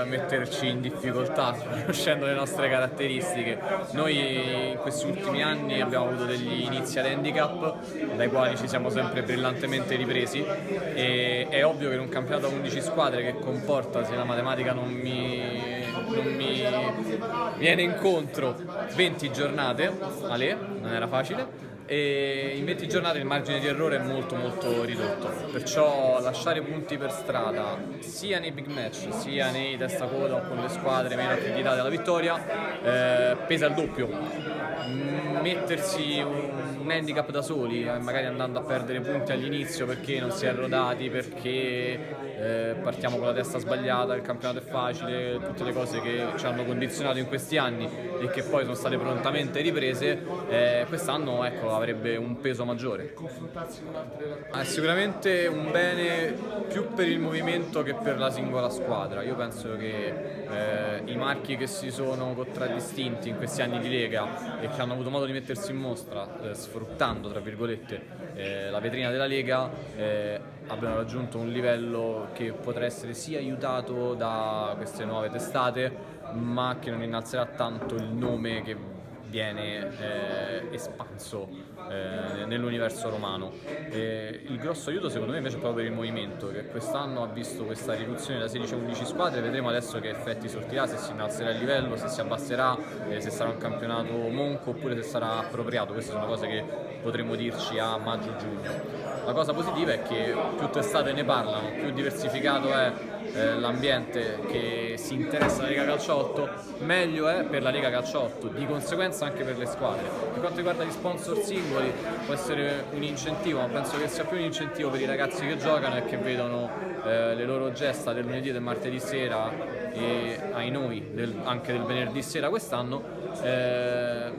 metterci in difficoltà, conoscendo le nostre caratteristiche. Noi in questi ultimi anni abbiamo avuto degli inizi ad handicap dai quali ci siamo sempre brillantemente ripresi, e è ovvio che in un campionato a 11 squadre, che comporta, se la matematica non mi viene incontro, 20 giornate, non era facile, e in 20 giornate il margine di errore è molto ridotto, perciò lasciare punti per strada sia nei big match sia nei testa coda o con le squadre meno accreditate alla vittoria pesa il doppio. Mettersi un handicap da soli, magari andando a perdere punti all'inizio perché non si è rodati, perché partiamo con la testa sbagliata, il campionato è facile, tutte le cose che ci hanno condizionato in questi anni e che poi sono state prontamente riprese, quest'anno avrebbe un peso maggiore. È sicuramente un bene più per il movimento che per la singola squadra. Io penso che i marchi che si sono contraddistinti in questi anni di Lega e che hanno avuto modo di mettersi in mostra sfruttando, tra virgolette, la vetrina della Lega, abbiano raggiunto un livello che potrà essere sia aiutato da queste nuove testate, ma che non innalzerà tanto il nome che viene espanso nell'universo romano. Il grosso aiuto secondo me invece è proprio per il movimento, che quest'anno ha visto questa riduzione da 16 a 11 squadre. Vedremo adesso che effetti sortirà, se si innalzerà il livello, se si abbasserà, se sarà un campionato monco oppure se sarà appropriato. Queste sono cose che potremo dirci a maggio-giugno. La cosa positiva è che più testate ne parlano, più diversificato è l'ambiente che si interessa alla Lega Calcio 8, meglio è per la Lega Calcio 8, di conseguenza anche per le squadre. Per quanto riguarda gli sponsor singoli può essere un incentivo, ma penso che sia più un incentivo per i ragazzi che giocano e che vedono le loro gesta del lunedì e del martedì sera e ai noi anche del venerdì sera quest'anno,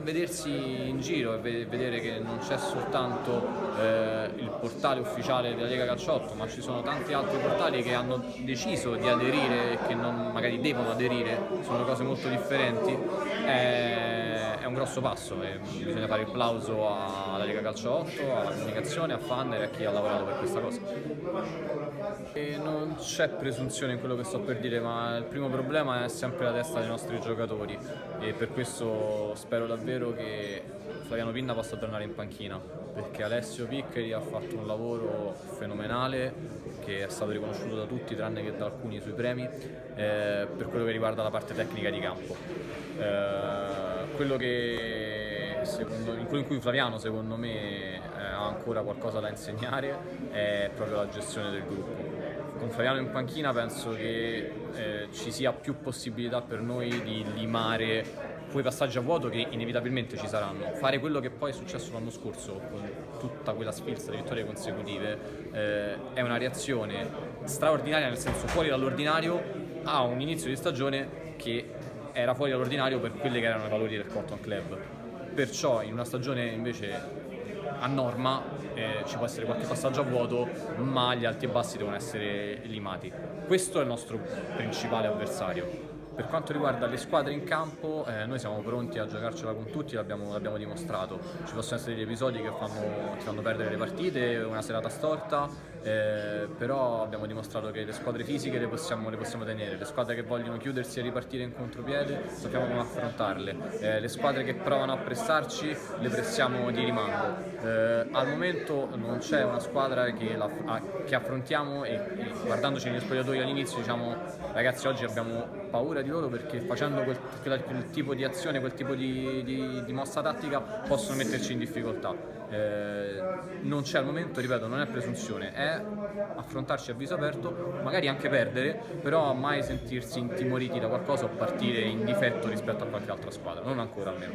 vedersi in giro e vedere che non c'è soltanto il portale ufficiale della Lega Calcio 8, ma ci sono tanti altri portali che hanno deciso di aderire e che non, magari devono aderire, sono cose molto differenti. È un grosso passo e bisogna fare il plauso alla Lega Calcio 8, alla comunicazione, a Fanner e a chi ha lavorato per questa cosa. E non c'è presunzione in quello che sto per dire, ma il primo problema è sempre la testa dei nostri giocatori, e per questo spero davvero che Flaviano Pinna possa tornare in panchina, perché Alessio Piccheri ha fatto un lavoro fenomenale che è stato riconosciuto da tutti tranne che da alcuni sui premi, per quello che riguarda la parte tecnica di campo. Quello in cui Flaviano secondo me ha ancora qualcosa da insegnare è proprio la gestione del gruppo. Con Flaviano in panchina penso che ci sia più possibilità per noi di limare quei passaggi a vuoto che inevitabilmente ci saranno. Fare quello che poi è successo l'anno scorso con tutta quella sfilza di vittorie consecutive è una reazione straordinaria, nel senso fuori dall'ordinario, a un inizio di stagione che era fuori dall'ordinario per quelli che erano i valori del Cotton Club. Perciò in una stagione invece a norma ci può essere qualche passaggio a vuoto, ma gli alti e bassi devono essere limati. Questo è il nostro principale avversario. Per quanto riguarda le squadre in campo, noi siamo pronti a giocarcela con tutti, l'abbiamo dimostrato. Ci possono essere degli episodi che ti fanno perdere le partite, una serata storta, però abbiamo dimostrato che le squadre fisiche le possiamo tenere. Le squadre che vogliono chiudersi e ripartire in contropiede sappiamo come affrontarle. Le squadre che provano a pressarci le pressiamo di rimando. Al momento non c'è una squadra che affrontiamo e guardandoci negli spogliatoi all'inizio diciamo: ragazzi, oggi abbiamo paura di loro perché facendo quel tipo di azione, quel tipo di mossa tattica possono metterci in difficoltà. Non c'è al momento, ripeto, non è presunzione, è affrontarci a viso aperto, magari anche perdere, però mai sentirsi intimoriti da qualcosa o partire in difetto rispetto a qualche altra squadra, non ancora almeno.